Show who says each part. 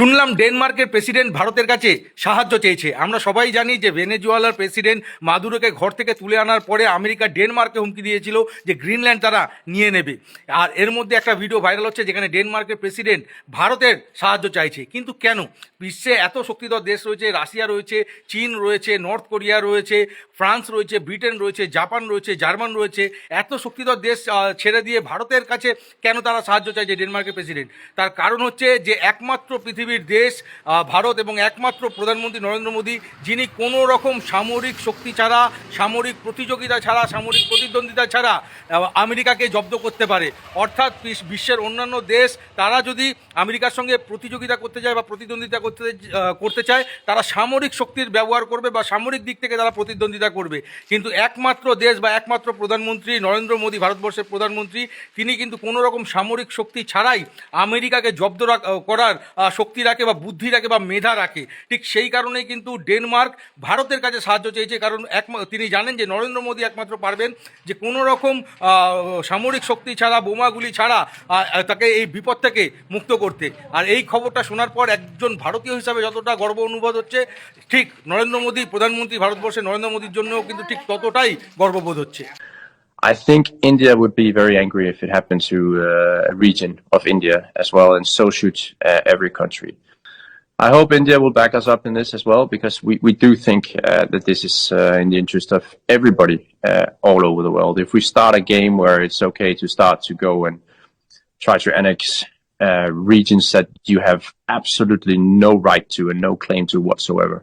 Speaker 1: শুনলাম ডেনমার্কের প্রেসিডেন্ট ভারতের কাছে সাহায্য চেয়েছে। আমরা সবাই জানি যে ভেনেজুয়েলার প্রেসিডেন্ট মাদুরোকে ঘর থেকে তুলে আনার পরে আমেরিকা ডেনমার্ককে হুমকি দিয়েছিল যে গ্রিনল্যান্ড তারা নিয়ে নেবে। আর এর মধ্যে একটা ভিডিও ভাইরাল হচ্ছে যেখানে ডেনমার্কের প্রেসিডেন্ট ভারতের সাহায্য চাইছে। কিন্তু কেন? বিশ্বে এত শক্তিধর দেশ রয়েছে, রাশিয়া রয়েছে, চীন রয়েছে, নর্থ কোরিয়া রয়েছে, ফ্রান্স রয়েছে, ব্রিটেন রয়েছে, জাপান রয়েছে, জার্মান রয়েছে, এত শক্তিধর দেশ ছেড়ে দিয়ে ভারতের কাছে কেন তারা সাহায্য চাইছে ডেনমার্কের প্রেসিডেন্ট? তার কারণ হচ্ছে যে একমাত্র পৃথিবীর দেশ ভারত এবং একমাত্র প্রধানমন্ত্রী নরেন্দ্র মোদী যিনি কোনো রকম সামরিক শক্তি ছাড়া, সামরিক প্রতিযোগিতা ছাড়া, সামরিক প্রতিদ্বন্দ্বিতা ছাড়া আমেরিকাকে জব্দ করতে পারে। অর্থাৎ বিশ্বের অন্যান্য দেশ তারা যদি আমেরিকার সঙ্গে প্রতিযোগিতা করতে যায় বা প্রতিদ্বন্দ্বিতা করতে চায় তারা সামরিক শক্তির ব্যবহার করবে বা সামরিক দিক থেকে তারা প্রতিদ্বন্দ্বিতা করবে। কিন্তু একমাত্র দেশ বা একমাত্র প্রধানমন্ত্রী নরেন্দ্র মোদী, ভারতবর্ষের প্রধানমন্ত্রী, তিনি কিন্তু কোনো রকম সামরিক শক্তি ছাড়াই আমেরিকাকে জব্দ করার শক্তি রাখে বা বুদ্ধি রাখে বা মেধা রাখে। ঠিক সেই কারণেই কিন্তু ডেনমার্ক ভারতের কাছে সাহায্য চেয়েছে, কারণ তিনি জানেন যে নরেন্দ্র মোদী একমাত্র পারবেন যে কোনো রকম সামরিক শক্তি ছাড়া, বোমাগুলি ছাড়া তাকে এই বিপদ থেকে মুক্ত করতে। আর এই খবরটা শোনার পর একজন ভারতীয় হিসাবে যতটা গর্ব অনুভব হচ্ছে, ঠিক নরেন্দ্র মোদী প্রধানমন্ত্রী ভারতবর্ষের নরেন্দ্র মোদীর জন্যও কিন্তু ঠিক ততটাই গর্ববোধ হচ্ছে।
Speaker 2: I think India would be very angry if it happened to a region of India as well, and so should every country. I hope India will back us up in this as well, because we do think that this is in the interest of everybody all over the world. If we start a game where it's okay to start to go and try to annex regions that you have absolutely no right to and no claim to whatsoever,